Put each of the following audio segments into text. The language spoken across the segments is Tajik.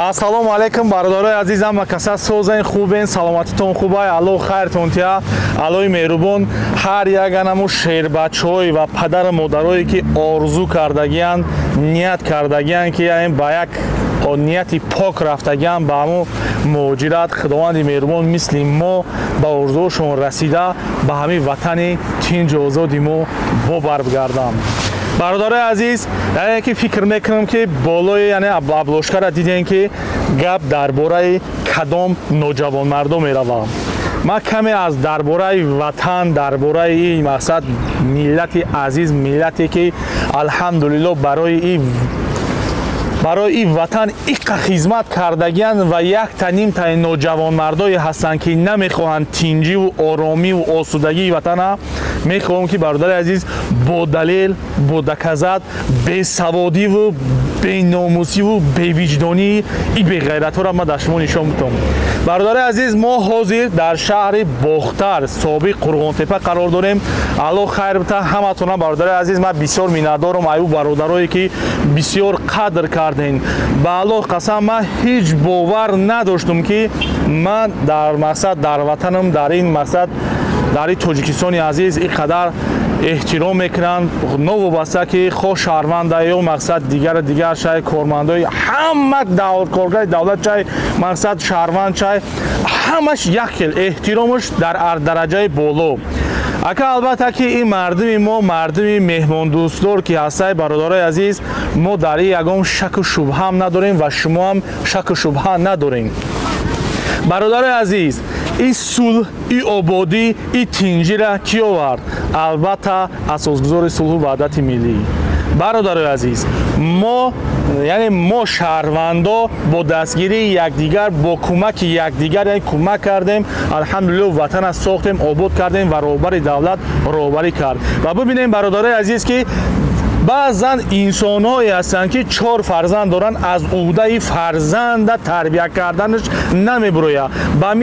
Ассалому алейкум бародарои азизам ва каса созаин хубен саломатитон хубай алло хайртон тия аллои меҳрубон ҳар як анаму шербачҳои ва падару модарое ки орзу кардагиянд ният кардагиянд ки ба як нияти пок рафтагиянд ба ҳамун муҳоҷират худованди меҳрубон мисли мо ба орзуҳошон расида ба ҳамин ватани тинҷу озоди мо бобаргарданд. бародарои азиз, яне ки фикр мекунам ки болои яне аблошкара дидем ки гап дар бораи кадом ноҷавонмардо меравад. ман каме аз дар бораи ватан, дар бораи ин мақсад миллати азиз, миллате ки алҳамдулиллоҳ барои ин ватан иққа хизмат кардагиянд ва якта нимтаи ноҷавонмардое ҳастанд ки намехоҳанд тинҷиву оромиву осудагии ватана. мехоҳам ки бародари азиз бо далел, бо доказат, бесаводиву беномусиву бевиҷдонии и беғайратҳоро ман дар шумо нишон медиҳам. бародари азиз, мо ҳозир дар шаҳри Бохтар, собиқ Қурғонтепа қарор дорем. алло хайр бита ҳаматона бародари азиз, ман бисёр миннатдорам аю бародарое ки бисёр қадр кардем. ба аллоҳ қасам, ман ҳеҷ бовар надоштум ки ман дар мақсад дар ватанам, дар ин мақсад дар ин тоҷикистони азиз ин қадар эҳтиром мекунанд, новобаста ки хо шаҳрванда ё мақсад дигар шай кормандои ҳама коргари давлат чай мақсад шаҳрванд чай ҳамаш як хел эҳтиромаш дар дараҷаи боло. ака албатта ки ин мардуми мо мардуми меҳмондӯстдор ки ҳастай бародарои азиз, мо дар ин ягон шаку шубҳаам надорем ва шумоам шаку шубҳа надорем. бародарои азиз, ин сулҳ, ин ободӣ, ин тинҷира ки овард? албатта асосгузори сулҳу ваҳдати миллӣ. бародарои азиз, мо шаҳрвандо бо дастгирии якдигар, бо кӯмаки якдигар кӯмак кардем, алҳамдулиллоҳ ватана сохтем, обод кардем ва роҳбари давлат роҳбарӣ кард. ва бубинем бародарои азиз ки баъзан инсонҳое ҳастанд ки 4 фарзанд доранд, аз уҳдаи фарзанда тарбия карданаш намебурояд. ба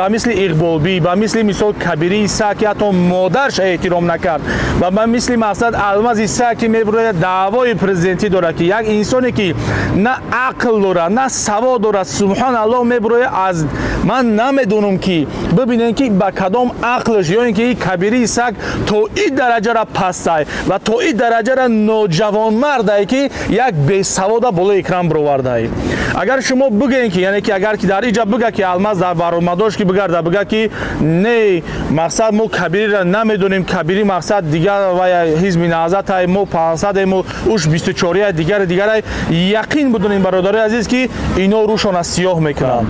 мисли иқболбӣ, ба мисли мисол кабирии саг ки ҳатто модараш эҳтиром накард, ва ба мисли мақсад алмази саг ки мебурояд даъвои президентӣ дорад ки як инсоне ки на ақл дорад, на савод дорад, субҳаналлоҳ мебурояд аз ман намедонам ки бибинем ки ба кадом ақлаш ё ин ки ин кабирии саг то ин дараҷара пастай ва то ин дараҷара ноҷавонмардае ки як бесавода болои экран бировардае. агар шумо бигӯем ки яне ки агар ки дар инҷа бига ки алмаз дар баромадош ки бигарда бига ки не мақсад мо кабирира намедонем, кабири мақсад дигар ва ҳизби наҳзатай мо 500 мо уш 24 дигаре яқин бидонем бародари азиз ки ино рӯшона сиёҳ мекунанд.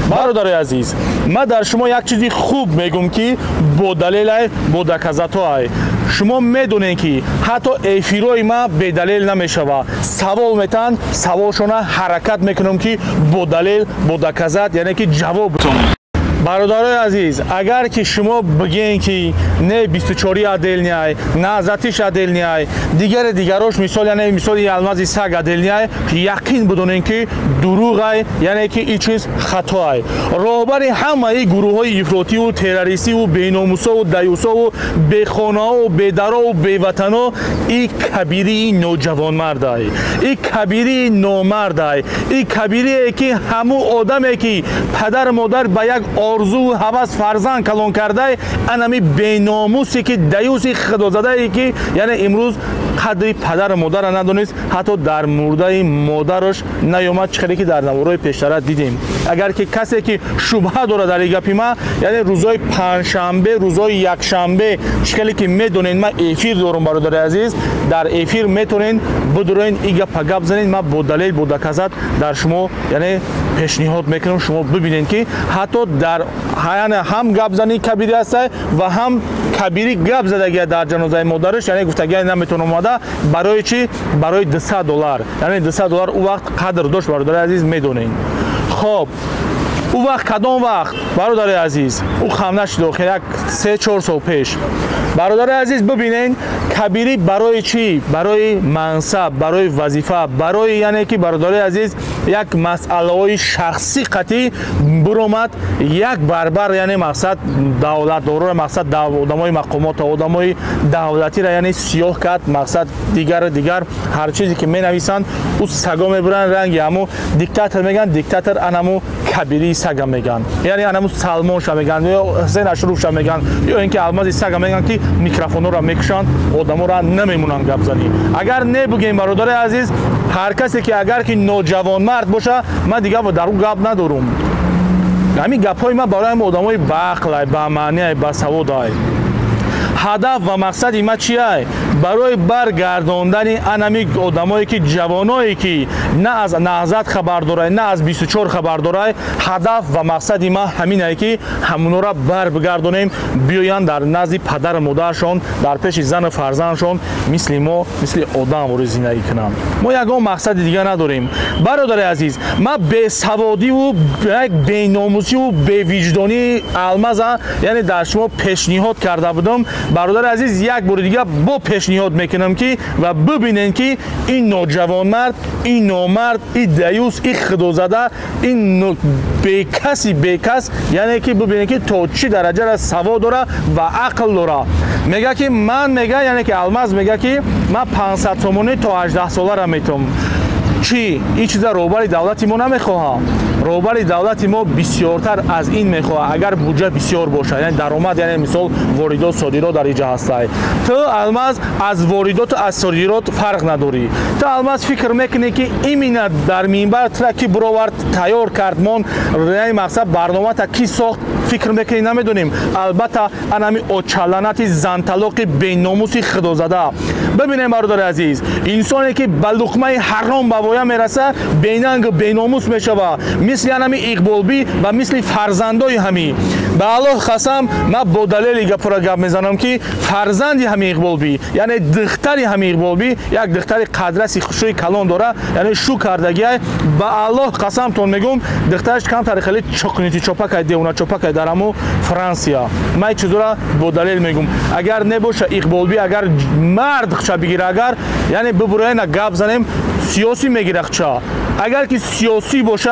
бародари азиз, ман дар шумо як чизи хуб мегӯм ки бо далелай, бо доказатҳоай. шумо медонем ки ҳатто эфирои ман бедалел намешавад. савол метан, саволшона ҳаракат мекунам ки бо далел, бо доказат, яъне ки ҷавоб битонем. бародарои азиз, агар ки шумо бигӯем ки не 24 аделняй, на затиш аделняй, дигарош мисол яъне мисоли алмази саг аделняй, яқин бидонем ки дурӯғай, яъне ки ин чиз хатоай. роҳбари ҳамаи гурӯҳҳои ифротиву террористиву беномусову даюсову бехонаову бедарову беватано ин кабирии ноҷавонмардай, ин кабирии номардай, ин кабирие ки ҳамун одаме ки падар модар ба як орзу ҳавас фарзанд калон кардай, анами беномусе ки даюси худозадае ки яъне имрӯз қадри падару модара надонист, ҳатто дар мурдаи модараш наёмад, чихеле ки дар навораи пештара дидем. агар ки касе ки шубҳа дорад дар гапи ман, яъне рӯзои панҷшанбе, рӯзои якшанбе чихеле ки медонед ман эфир дорам бародари азиз, дар эфир метавонед бидуроед ин гапа гап занед. ман бо далел, бо доказат дар шумо яъне пешниҳод мекунам шумо бибинед ки ҳатто дар ҳам гапзани кабири ҳастай ва ҳам кабири гап задагия дар ҷанозаи модараш, яъне гуфтагия наметавонам омада барои чӣ? барои $200, яъне $200 ӯ вақт қадр дошт бародари азиз, медонед. хоб ӯ вақт кадом вақт бародари азиз? ӯ хамна шуд як 3-4 сол пеш. бародари азиз, бибинед кабирӣ барои чӣ? барои мансаб, барои вазифа, барои яъне ки бародари азиз یک مسئله شخصی قطعی برآمد یک برابر یعنی مقصد دولت دارو مقصد آدمای مقامات آدمای دولتی را یعنی سیاه کرد مقصد دیگر هر چیزی که می نویسند او سگا میبرن رنگ همو دیکتاتور میگن دیکتاتور انمو کبیری سگا میگن یعنی انمو سلمان شا میگن یا حسین اشرف شا میگن یا اینکه الماس سگا میگن که میکروفون را میکشن آدما را نمیمونن گپ زنی. اگر نه بگیم برادر عزیز هر کسی که اگر که نوجوان مرد باشه من دیگه با درو گپ ندارم. همین گپ‌های من برای آدمای باعقل با معنی با سوادای هدف و مقصد ما چیه؟ برای برگرداندن انمی آدمایی که جوانایی که نه از نهضت خبر داره نه از 24 خبر داره هدف و مقصد ما همینه که همونا را برگردونیم بیاین در نزد پدر مادرشون در پیش زن فرزندشون مثل ما مثل آدم رو زندگی کنن. ما یگان مقصد دیگه نداریم. برادر عزیز ما به سوادی و به ناموسی و به وجدانی الماس یعنی در شما پیشنهاد کرده بودم برادر عزیز یک بار دیگه با پیشنهاد میکنم که و ببینین که این نوجوان مرد این نامرد این دیوس این خدازده این بیکس یعنی که ببینین که تا چی درجه را سواد داره و عقل داره. میگه که من میگه یعنی که الماس میگه که من 500 تومانی تا 18 ساله را میتونم چی این چیزا روبر دولتی ما نمیخواه. روبر دولتی ما بسیارتر از این میخواه اگر بودجه بسیار باشه یعنی درآمد یعنی مثال واردات صادرات در اینجا هسته تو الماس از واردات و از صادرات فرق نداری. تو الماس فکر میکنی که این در منبر ترکی برآورد تیار کرد من یعنی مقصد برنامه تا کی ساخت فکر میکنی نمیدونیم. البته انمی اوچالانات زنطلاق بیناموسی خدازده. ببینیم برادر عزیز انسانی که به لقمه حرام به وای میرسه بیننگ بیناموس میشوه مثل انمی اقبالبی و مثل فرزندای همی. به الله قسم من با دلیل گپ را گپ میزنم که فرزندی همی اقبالبی یعنی دختری همی اقبالبی یک دختر قدرسی خوشوی کلان داره یعنی شو کردگی به الله قسم تون میگم دخترش کم تر خیلی چکنیتی چپک ایده اونا چپک درمو فرانسیا. من چیزو را با دلیل میگم اگر نباشه اقبالبی اگر مرد خچا بگیره اگر یعنی ببره نه گپ زنیم سیاسی میگیره خچا اگر که سیاسی باشه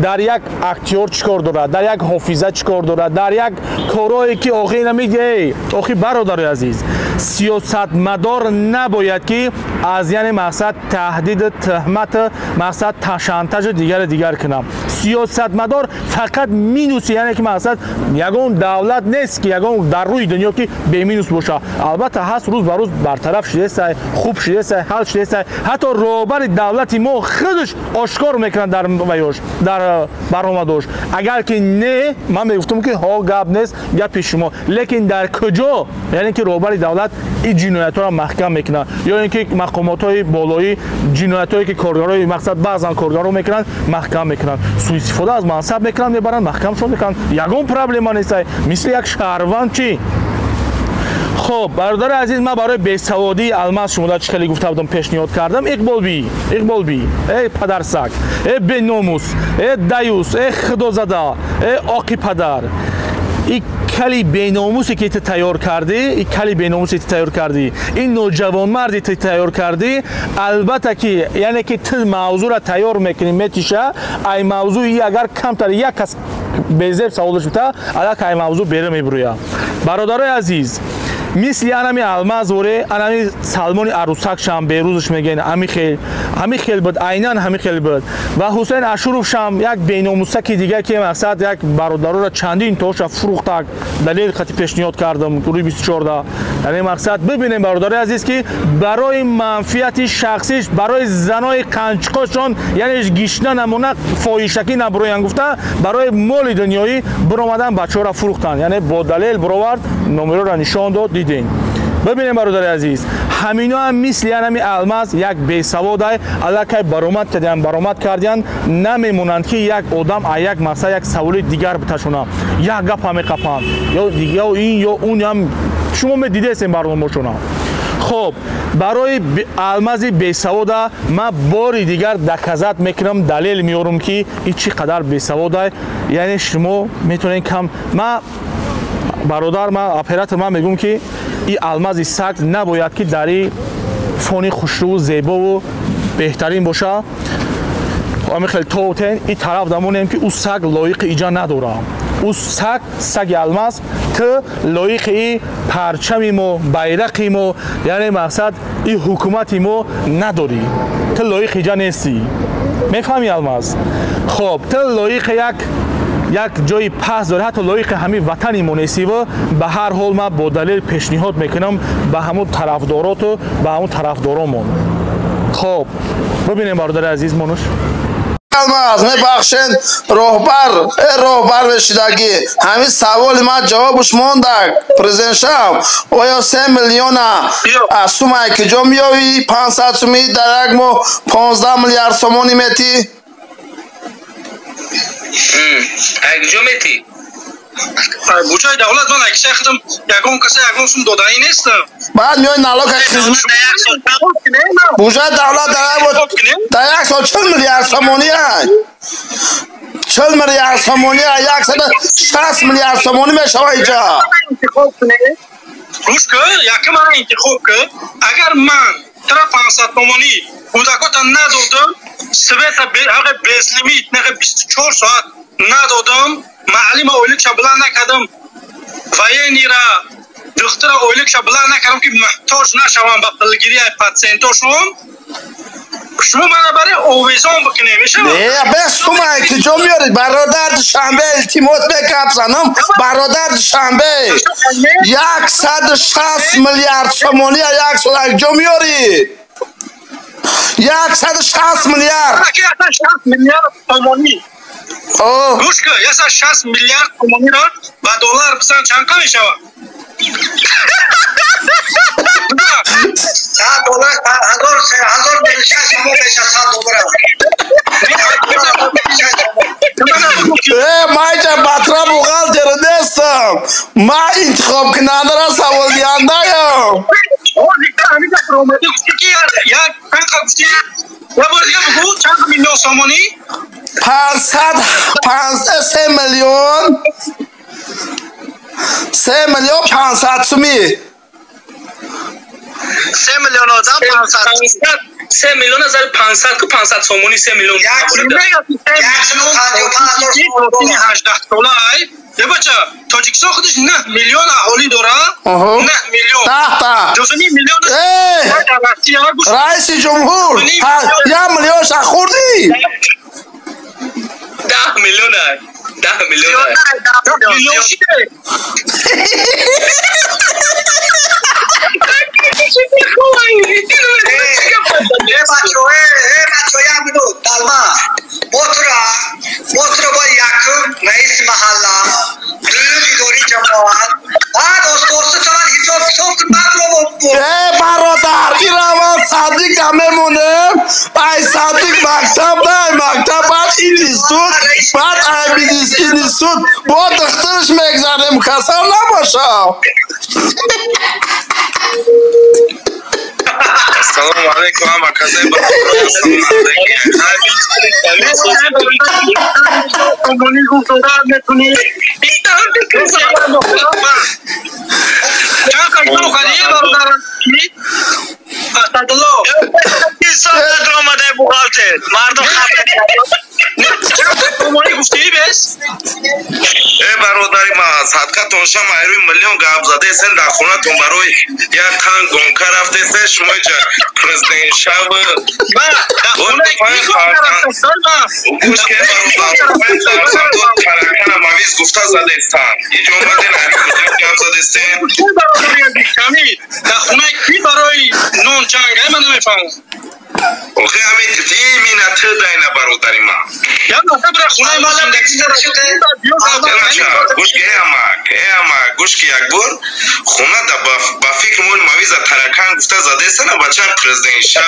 در یک اکتیور چیکار داره در یک حافظه چیکار داره در یک کارایی که آخی نمیگه آخی برادر عزیز سیاستمدار نباید که از یعنی مقصد تهدید تهمت مقصد تشنج دیگر کنم. سیاستمدار فقط مینوس یعنی که مقصد یگان دولت نیست که یگان در روی دنیا که به مینوس باشه. البته هست روز به روز برطرف شده خوب شده حل شده حتی روبر دولتی ما خودش آشکار میکنن در ویاش در برنامه داشت. اگر که نه من میگفتم که ها گپ نیست گپ شما لیکن در کجا یعنی که روبر دولت این جنایت را محکم میکنه یا اینکه مقامات های بالایی جنایت هایی که کارگرای مقصد بعضا کارگرا میکنن محکم میکنن سوء استفاده از منصب میکنن میبرن محکم شون میکنن یگان پرابلم نیست مثل یک شهروند چی. خب برادر عزیز من برای بیسوادی الماس شما چه خیلی گفته بودم پیشنهاد کردم اقبال بی ای پدرسک ای بناموس ای دیوس ای خدازده ای آقی پدر این کلی بیناموسی که تیار کردی این کلی بیناموسی که تیار کردی این نوجوان مردی که تیار کردی البته که یعنی که تو موضوع را تیار میکنی میتیشه ای موضوعی اگر کمتر یک کس بیزر سوالش بده اگر که ای موضوع بره میبرویه. برادرای عزیز مثل انمی الماس وره انمی سلمان عروسک شام بیروزش میگن همی خیل بود عیناً همی خیل بود و حسین اشرف شام یک بیناموسکی دیگه که مقصد یک برادر را چندین توش فروخت دلیل خطی پیشنهاد کردم روی 24 یعنی مقصد ببینیم برادر عزیز که برای منفعت شخصیش برای زنای قنچقاشون یعنی گیشنه نمونه فاحشگی نبروین گفته برای مال دنیایی برآمدن بچه‌ها را فروختن یعنی با دلیل برآورد نمره را نشان داد دیدین. ببینیم برادر عزیز همینا هم مثل یعنی الماس یک بیسواد الکی برآمد کردن نمیمونند که یک آدم یک مثلا یک سوال دیگر بتشونه یک گپ هم قپان یا دیگه این یا اون هم شما می دیده این برنامه شونا. خب برای الماس بیسواد من باری دیگر دکزت میکنم دلیل میارم که این چقدر بیسواد یعنی شما میتونین کم من برادر من اپراتور من میگم که این الماس سگ نباید که در این فونی خوشرو و زیبا و بهترین باشه. خیلی توتن این طرف دمونیم که او سگ لایق ایجا ندارم او سگ الماس تو لایق ای پرچمیمو بیرقیمو یعنی مقصد این حکومتیمو نداری تو لایق ایجا نیستی میفهمی الماس خب تو لایق یک جای پس داره حتی لایق همین وطنی نیستی و به هر حال من با دلیل پیشنهاد میکنم به همون طرفدارات و به همون طرفدارامون خب ببینیم برادر عزیز منوش الماس میبخشین راهبر بشیدگی همین سوال من جوابش ماندک پرزیدنت شم آیا 3 میلیون سومه که جا میاوی 500 سومی در یک ماه 15 میلیارد سومانی میتی اگه میتی بوجای دولت من اگه شخدم یکم کسی یکم سوم دادایی نیستم بعد میای نالا که خیزم بوجای دولت در یک سال 40 میلیارد سومانی هست 40 میلیارد سومانی هست 160 میلیارد سومانی میشه اینجا روش که یکی من انتخاب که اگر من ترا 500 سومانی بودکات ندادم سبت حق بسلیمیت نقه 24 ساعت ندادم معلم اولیک شبلا نکردم و یه نیره دختر اولیک شبلا نکردم که محتاج نشوم به پلگیری پاتسنتاشون شما من برای اویزان بکنه میشه بس تو من التجا میارید برادر شنبه التیمات بکب زنم برادر شنبه 160 میلیارد سومانی یک سال التجا میارید 160 میلیارد 160 میلیارد سومانی گوش که 160 میلیارد سومانی را و دلار بزن چند که میشه $100 1000 میشه شما میشه $100 من چه بطرا بغل نیستم من انتخاب کننده را سوال دیانده یم چند میلیون سومانی 3 میلیون 500 سومی 3 میلیون آدم 3 میلیون 500 که 500 سومانی 3 میلیون $18 یه بچه تاجیکستان خودش 9 میلیون اهالی داره 9 میلیون جزنی میلیون رئیس جمهور 1 میلیون خوردی 10 میلیون 10 میلیون موتر با یکم رئیس محله دوی دوری جماعت بعد استوست چمان حساب برادر این روان صدیق همه مونه ای صدیق مکتب بعد این استود بعد این استود با دخترش میگذاریم کسا نباشه السلام علیکم هم کسی با برادری ما صدقه تونشم ایروی میلیون گاب زده سن در خونه تون برای یا تن گونکه رفته سه شما جا پرزیدنت شب بود پایین خواهدن گوش که برادر ترکن مویز گفته زده استان یه جمعه نری میلیون گاب زده سن در خونه کی برای نون چنگه من نمیفهمم اوخی همین تیمی نتر داینه برادری ما یا نتر خونه ما زندگی شده گوش که گوش که یک بار خونه دا با فکر مول مویز ترکان گفته زده سنه بچه پرزیدنت شب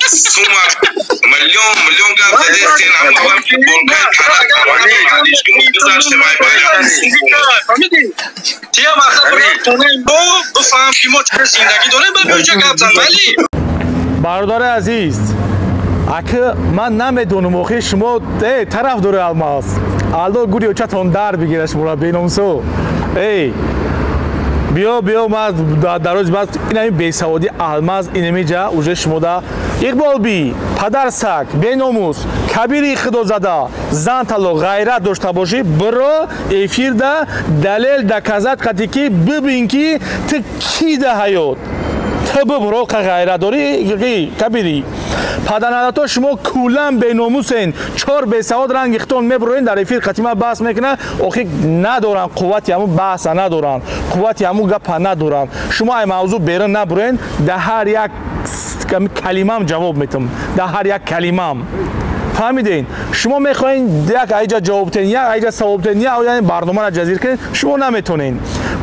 سوما میلیون گاب زده سنه اما هم که بولگاه تنه تمانی علیش که گذاشته مای باید تیا ماسا برای خونه با بفهم که ما چه زندگی داریم با بیوچه گاب زن ولی برادر عزیز اگه من نمیدونم آخه شما طرف داره الماس الان گوری چتون در بگیرش مرا بینامسو ای بیا ما در روز بعد این بیسوادی الماس اینمی جا اوجه شما دا اقبال بی پدر سگ بیناموس кабири худозада зантало гайрат дошта бошӣ биро эфирда далел доказат қати ки бибин ки ту ки да ҳаёт ту бибро қа гайрат дорӣ кабири паданадато шумо кулан беномусен чор бесавод ранги хитон мебуроин дар эфир қатима баҳс мекунад охи надоран қуввати ҳаму баҳса надоран қуввати ҳаму гапа надоран шумо ай мавзӯъ берун набурен дар ҳар як калимам ҷавоб метам дар ҳар як калимам фаҳмиден шумо мехоҳед як айҷа ҷавоб тен як айҷа савоб тен як барномаро ҷазир кунед шумо наметонед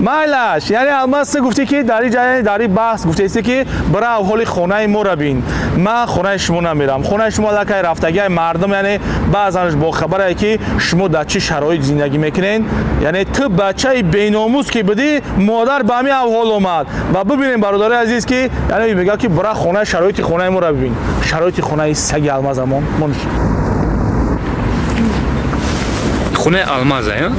майлаш яъне алмаз гуфтӣ ки дар ин ҷа дар ин баҳс гуфтаисте ки бара аҳволи хонаи моро бин ман хонаи шумо намерам хонаи шумо лакай рафтагиай мардум яъне баъзанаш бохабарае ки шумо дар чӣ шароит зиндагӣ мекунед яъне ту бачаи беномус ки будӣ модар ба ҳамин аҳвол омад ва бибинем бародари азиз ки яъне мегӯяд ки бара хонаи шароити хонаи моро бибин шароити хонаи саги алмазамон خونه المازه ها؟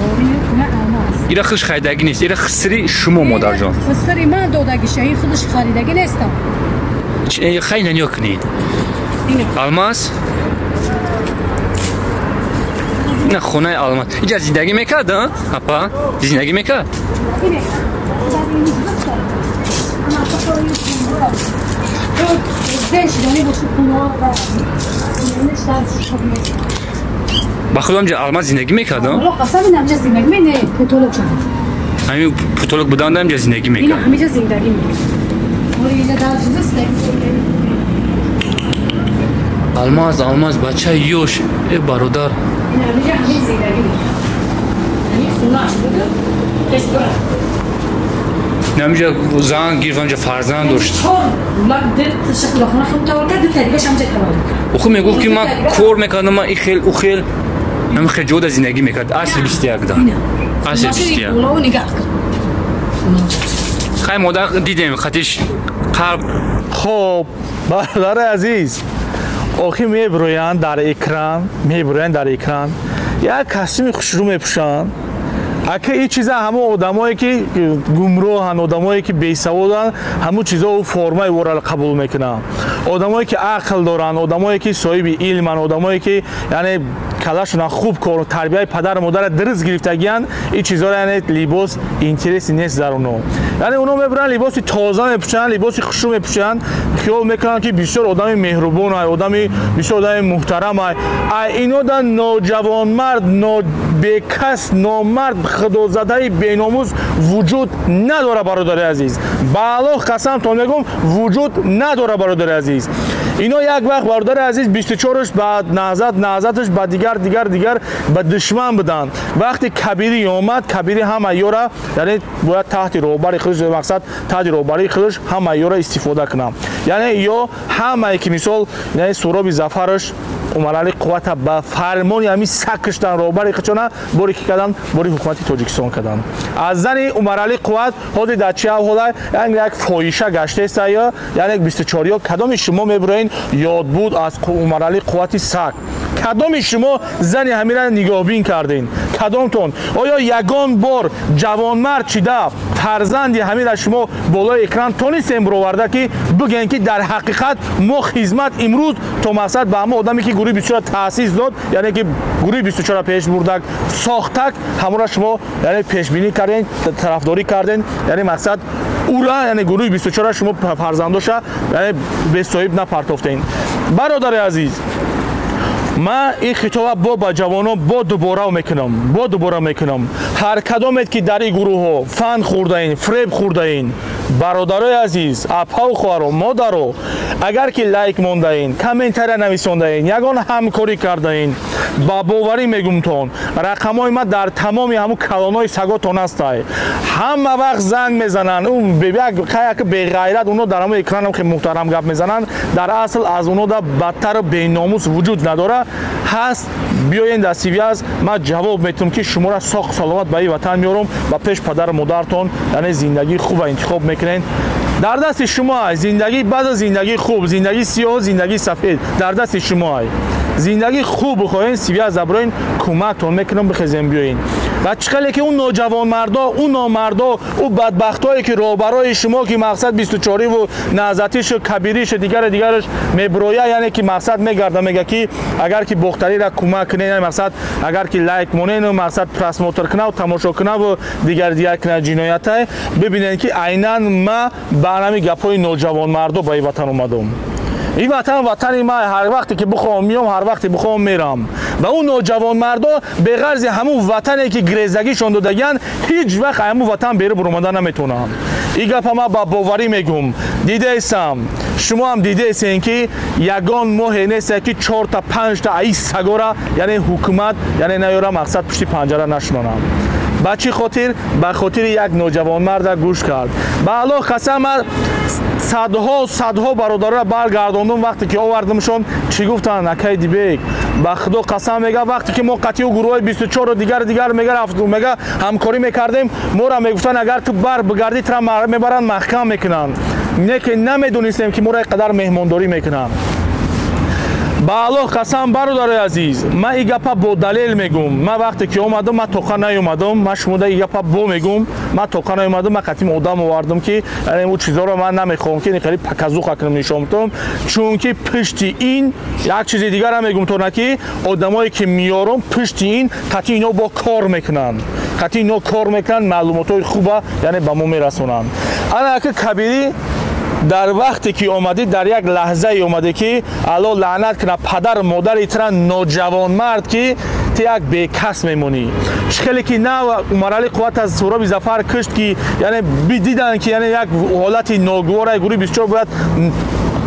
ایره خودش خریدگی نیست ایره خسری شما مادر جان خسری من دادگیشه این خودش خریدگی نیستم خیلی نیا کنید الماس نه خونه الماس اینجا زندگی میکرد ها؟ اپا زندگی میکرد با خودم جا الماس زندگی میکرد ها؟ والله قسم نمیشه زندگی می نه پتولوگ شد همین پتولوگ بودن هم جا زندگی میکرد این همیشه زندگی میکرد ولی اینجا در چیز است الماس بچه یوش ای برادر این همیشه زندگی میکرد این خونه شده کسبه نمیشه زن گیر فنجا فرزند داشت شکل خونه خود تاور کرد دیگه همچه کار خب میگفت که من کار میکردم من این خیل او خیل من خیلی جدا زندگی میکرد اصل 21 دارم اصل 21 خیلی مادر دیدیم خطیش قرب خب برادر عزیز آخی میبروین در اکران یک کسی خوشرو میپوشن اگه این چیزا همه آدمایی که گمراهن آدمایی که بیسوادن همون چیزا و فرمای ورا قبول میکنن آدمایی که عقل دارن آدمایی که صاحب علمن آدمایی که یعنی کلاشون خوب کار تربیت پدر و مادر درست گرفتگیان این چیزا یعنی لباس اینترسی نیست در اونو یعنی اونو میبرن لباس تازه میپوشن لباس خوشو میپوشن خیال میکنن که بسیار آدم مهربون های آدم بسیار آدم محترم های اینو در نوجوان مرد بیکس نامرد خدازده بیناموز وجود نداره برادر عزیز بالا قسم تون میگم وجود نداره برادر عزیز اینا یک وقت برادر عزیز 24ش بعد نهضتش بعد دیگر به دشمن بدن وقتی کبیری اومد کبیری همه یورا یعنی باید تحت روباری خودش مقصد تحت روباری خودش همه یورا استفاده کنم یعنی یا همه که مثال یعنی سوراب زفرش عملالی قوت با فرمان یعنی سکشتن روباری خودشونه باری که کردن باری حکومت تاجیکستان کردن از زن عملالی قوت حاضر در چه حالا یعنی یک فایشه گشته است یا یعنی 24 کدام شما میبرین یاد بود از عملالی قوت سک کدام شما زن همین را نگاهبین کردین کدامتون آیا یگان بار جوانمرد چیده فرزند همین را شما بالای اکران تونستین برآورده که بگین که در حقیقت ما خدمت امروز تا مقصد به همه آدمی که گروه 24 تاسیس داد یعنی که گروه 24 پیش بردک ساختک همون را شما یعنی پیش بینی کردین طرفداری کردین یعنی مقصد او را یعنی گروه 24 شما فرزنداش یعنی به صاحب نپرتافتین برادر عزیز من این خطاب با جوانان با دوباره میکنم هر کدامت که در این گروه ها فن خورده این فریب خورده این برادرای عزیز اپا و خواهر مادر اگر که لایک مونده این کامنتر نویسونده این یگان همکاری کرده این با باوری میگم تون رقمای ما در تمامی همون کلانای سگاتون هست همه وقت زنگ میزنن اون که به غیرت اونو در همون اکران هم که محترم گپ میزنن در اصل از اونو در بدتر بیناموس وجود نداره هست بیاین در سیویاز ما جواب میتونم که شما را ساخت سلامت به این وطن میارم و پیش پدر مادرتون یعنی زندگی خوب انتخاب میکنین در دست شما زندگی بعد از زندگی خوب زندگی سیاه زندگی سفید در دست شما زندگی خوب بخواین سیویا زبرین کمکتون میکنم بخزین بیاین و چقدر که اون نوجوان مردا اون نامردا اون بدبختایی که روبرای شما که مقصد 24 و نازاتیش کبیریش دیگرش میبرویا یعنی که مقصد میگرده میگه که اگر که بختری را کمک کنین یعنی مقصد اگر که لایک مونین و مقصد پرس موتور کنه و تماشا کنه و دیگر کنه جنایت ببینین که عیناً ما برنامه گپای نوجوان مردا به وطن اومدم این وطن ما هر وقتی که بخوام میام هر وقتی بخوام میرم و اون نوجوان مردا به غرض همون وطنی که گریزگیشون دادگن هیچ وقت همون وطن بره برومدن نمیتونن این گپ ما با باوری میگم دیده ایستم شما هم دیده ایستین که یگان ماه نیست که 4 تا 5 تا ای سگورا یعنی حکومت یعنی نیاره مقصد پشتی پنجره نشونم با چی خاطر؟ به خاطر یک نوجوان مرد گوش کرد به الله قسم صدها برادر را برگرداندم وقتی که آوردمشون چی گفتن نکای دیبک به خدا قسم میگه وقتی که ما قطعی و گروه 24 و دیگر میگه رفتم میگه همکاری میکردیم ما را میگفتن اگر تو بر بگردی ترا میبرن محکم میکنن که نمیدونستیم که ما را قدر مهمانداری میکنن با الله قسم برادر عزیز من این گپا با دلیل میگم من وقتی که اومدم من توقع نیومدم من شما این گپا با میگم من توقع نیومدم من قطعی آدم آوردم که یعنی اون چیزا رو من نمیخوام که خیلی پکازو خاطرم نشوندم چون که پشت این یک چیز دیگر هم میگم تو نکی آدمایی که میارم پشت این قطعی اینا با کار میکنن قطعی اینا کار میکنن معلومات خوبه یعنی به ما میرسونن انا که کبیری در وقتی که اومدی در یک لحظه اومده که الله لعنت کنه پدر مادر ایترا نوجوان مرد که تی یک بیکس میمونی شکلی که نه مرحله قوت از سهراب ظفر کشت که یعنی دیدن که یعنی یک حالت ناگوار گروه 24 باید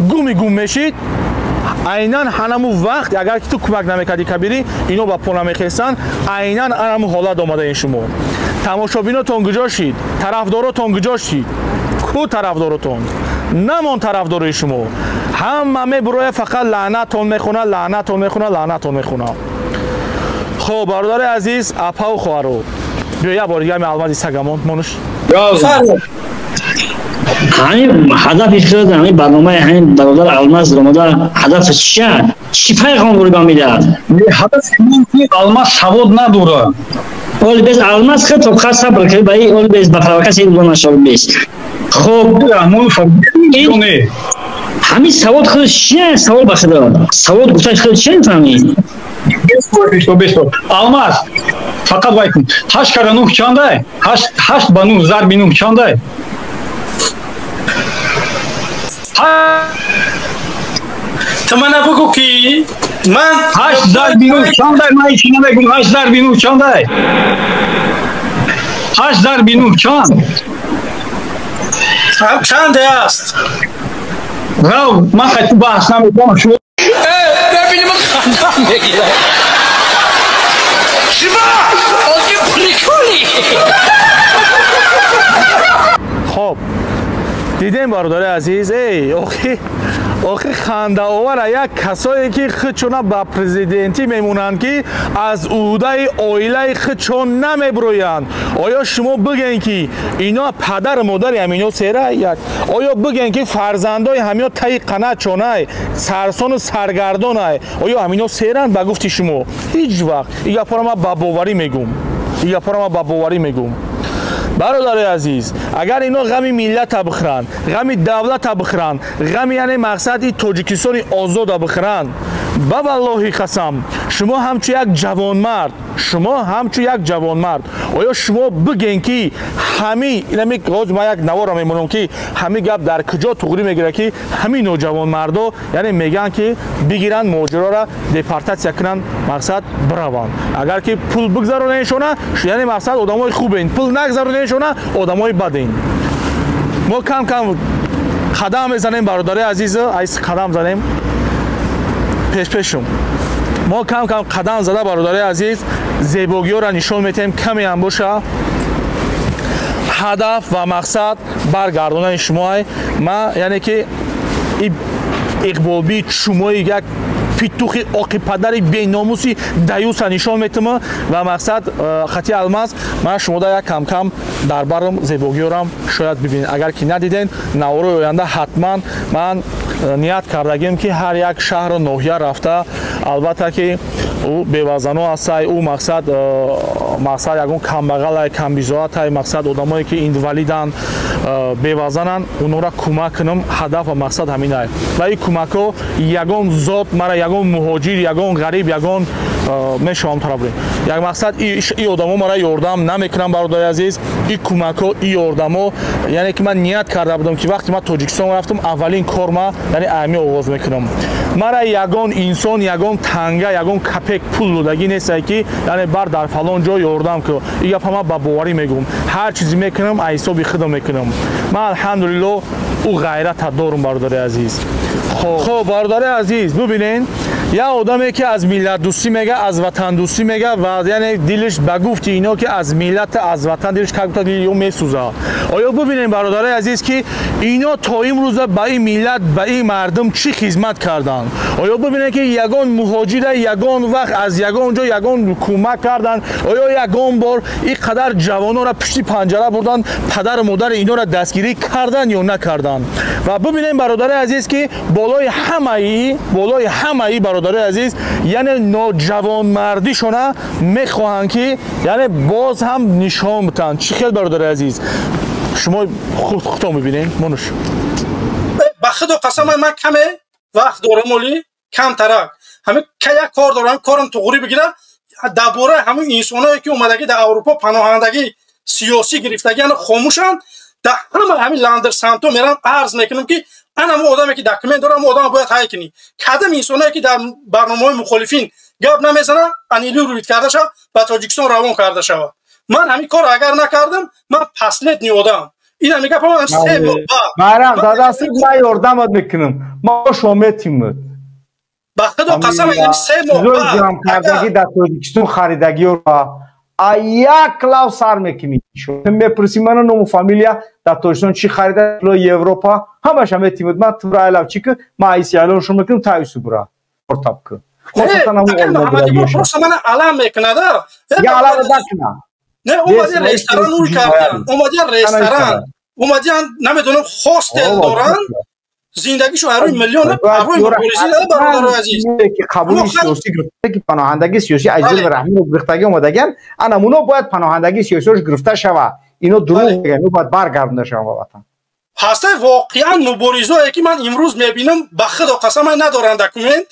گم میشید عیناً همون وقت اگر که تو کمک نمیکردی کبیری اینو با پا نمیخستن عیناً همون حالت آمده این شما تماشابیناتون کجا شید طرفداراتون کجا شید کو طرفداراتون نمون طرفدارای شما همه میبروه فقط لعنتون میخونه خب برادر عزیز اپا و خوارو بیا یه بار دیگه می علمازی سگمون منوش همین هدفش شد همین برنامه همین برادر الماس رمضان هدفش چی پیغام رو میده هدف این که الماس سواد نداره اول بیس الماس خیلی تو خاص صبر کنی برای اول بیس با فراکس این دو نشال بیس خب همین سواد خودش چیه سوال بخدا سواد گفتش خودش چیه فهمی بیستو الماس فقط وای کن 8 کاره 9 چنده 8 با 9 ضرب 9 چنده تو من بگو کی من 8 ضرب 9 چنده من چی نمیگم 8 ضرب 9 چنده 8 ضرب 9 چند چند است راو من خیلی بحث نمیکنم شو ببینیم خندم میگیره شما آگه پریکولی خب دیدیم برادر عزیز ای آخه خنده آوره یک کسایی که خودشون با پرزیدنتی میمونند که از عهده عائله خودشون نمیبرویند آیا شما بگین که اینا پدر مادر همینو سیره یک آیا بگین که فرزندای همینو تای قنات چونه سرسان و سرگردان آیا همینو سیرند با گفتی شما هیچ وقت این گپا رو من با باوری میگم برادر عزیز اگر اینا غمی ملت بخرن غمی دولت بخرن غمی یعنی مقصد این تاجیکستان آزاد بخرن با والله قسم شما همچو یک جوان مرد آیا شما بگین که همین اینمی گاز ما یک نوار میمونم که همین گپ در کجا توغری میگیره که همین نوجوان مردا یعنی میگن که بگیرن ماجرا را دپارتاسیا کنن مقصد بروان اگر که پول بگذارونشونه یعنی مقصد آدمای خوبین پول نگذارونشونه آدمای بدین ما کم قدم میزنیم برادر عزیز ایس قدم زنیم پیشم ما کم قدم زده برادر عزیز زیبایی را نشون میتیم کمی هم باشه هدف و مقصد برگردوندن شما ما یعنی که اقبال شما یک پیتوخ آقی پدری بیناموسی دیوس نشان میتیم و مقصد خطی الماس من شما دا یک کم در برم زیبایی را شاید ببینید اگر که ندیدین نوار آینده حتما من ният кардагим ки ҳар як шаҳру ноҳия рафта албатта ки ӯ бевазано астай ӯ мақсад ягон камбағалай камбизоатай мақсад одамое ки инвалидан бевазанан онора кӯмак кунам ҳадаф ва мақсад ҳаминай ва ин кӯмакҳо ягон зот мара ягон муҳоҷир ягон ғариб ягон мешавам тарабри як мақсад ин одамо мара ёрдам намекунам бародари азиз ин кӯмакҳо ин ёрдамо яъне ки ман ният карда будам ки вақте ман тоҷикистон рафтам аввалин кор ма яъне ами оғоз мекунам мара ягон инсон ягон танга ягон капек пул додагӣ нестай ки яъне бар дар фалон ҷо ёрдам ки ин гапа ман ба боварӣ мегӯм ҳар чизе мекунам аз ҳисоби худам мекунам ман алҳамдулилло ӯ ғайрата дорам бародари азиз хоб бародари азиз бубинен як одаме ки аз миллатдӯстӣ мега аз ватандӯстӣ мега ва яъне дилш ба гуфти ино ки аз миллат аз ватан дилш каргута дил ё месӯза оё бубинем бародари азиз ки ино то имрӯза ба ин миллат ба ин мардум чӣ хизмат карданд оё бубинем ки ягон муҳоҷира ягон вақт аз ягон ҷо ягон кӯмак карданд оё ягон бор ин қадар ҷавонора пишти панҷара бурданд падару модари инора дастгирӣ карданд ё накарданд ва бубинем бародари азиз ки болои ҳамаи бародари азиз яъне ноҷавонмардишона мехоҳанд ки яъне боз ҳам нишон битанд чӣ хел бародари азиз шумо худтон мебинем монуш ба худо қасамай ман каме вақт дорам оли камтарак ҳамин ка як кор дорам корам туғурӣ бигира дар бораи ҳамин инсоное ки омадагӣ дар аврупо паноҳандагӣ сиёсӣ гирифтагӣ яъне хомӯшанд дар ҳама ҳамин ландерсамто мерам арз мекунам ки ана мо одаме ки документ дорам мо одаме бояд ҳай кунӣ кадам инсонае ки дар барномаҳои мухолифин гап намезананд анилӣ рӯид карда шавад ба тоҷикистон равон карда шавад ман ҳамин кор агар накардам ман паследни одам ина мегапам се байрам дадаси ман ёрдамат мекунам мо шометимад ба худо қасам яъни се моҳ ҷамъкардагӣ дар тоҷикистон харидагиёро як лав сар мекунӣ мепурсӣ мана ному фамилия дар тоҷикистон чӣ харида европа ҳамаша метимад ман тура лавчӣ ки ман айси алоншо мекунам таюсу бура ортабки просто мана алам мекунада я алам дакна не омади ресторан уй кардан омади ресторан омадиан намедонам хостел доран зиндагишу ҳаррӯи миллион ҳаррӯи муборизӣ дада бародари азиз ки қабули сиёсӣ гирифта ки паноҳандагии сиёсӣ аҷил раҳмиро гирифтагӣ омадагиан ана муно бояд паноҳандагии сиёсиёш гирифта шава ино дурӯғ мегӯянд ино бояд баргардонда шаванд ба ватан ҳастай воқеан муборизое ки ман имрӯз мебинам ба худо қасамай надоранд документ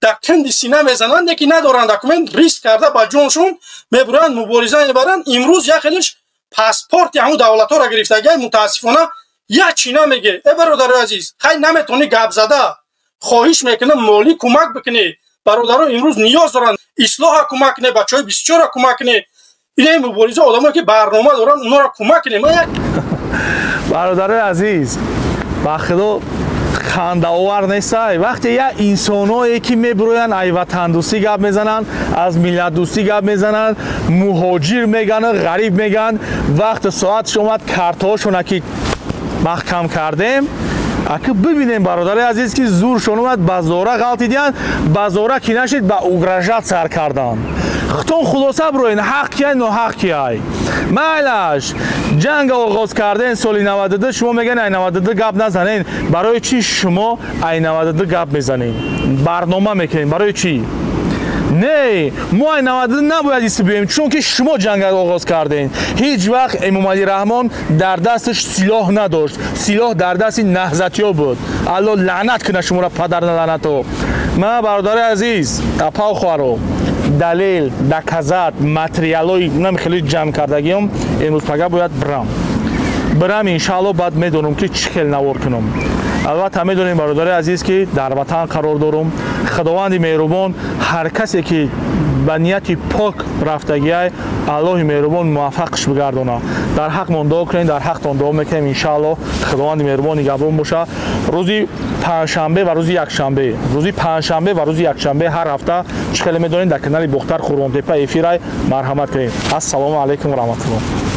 дар канди сина мезананд ки надоранд документ риск карда ба ҷоншон мебуранд мубориза мебаранд имрӯз як хелиш паспорти ҳамун давлатҳоро гирифтагиай мутаассифона як чӣ намеге бародари азиз хай наметавонӣ гап зада хоҳиш мекунам молӣ кӯмак бикунӣ бародарон имрӯз ниёз доранд ислоҳа кӯмак кунӣ бачаҳои бисёра кӯмак кунӣ ина мубориза одамое ки барнома доранд онора кӯмак кунӣ бародари азиз ба худо хандаовар нестай вақте як инсоное ки мебироянд аз ватандӯстӣ гап мезананд аз миллатдӯстӣ гап мезананд муҳоҷир мегӯянд ғариб мегӯянд вақте соатш омад картҳошона ки маҳкам кардем аки бибинем бародари азиз ки зуршон омад ба зора ғалти диҳанд ба зора ки нашид ба угражатсар карданд хутон хулоса бироен ҳақ кияй ноҳақ кияй майлаш ҷанга оғоз карден соли 92 шумо мегӯян ай 92 гап назанен барои чӣ шумо ай 92 гап мезанед барнома мекунед барои чӣ не мо ай 92 набояд истибиёем чунки шумо ҷанга оғоз карден ҳеҷ вақт эмомалӣ раҳмон дар дасташ силоҳ надошт силоҳ дар дасти наҳзатиё буд алло лаънат куна шуморо падар налаънато ман бародари азиз апал хоҳаро далел доказат материалои намехелӣ ҷамъ кардагиам имрӯз пага бояд бирам иншаалло баъд медонам ки чӣ хел навор кунам албатта медонем бародари азиз ки дар ватан қарор дорам худованди меҳрубон ҳар касе ки ба нияти пок рафтагиай аллоҳи меҳрубон муваффақш бигардона дар ҳақмон дуо кунем дар ҳақтон дуо мекунем иншаалло худованди меҳрубон нигаҳбон боша рӯзи панҷшанбе ва рӯзи якшанбе ҳар ҳафта чӣ хеле медонем дар канали бухтар хӯронтепа эфирай марҳамат кунем ассалому алайкум ва раҳматуллоҳ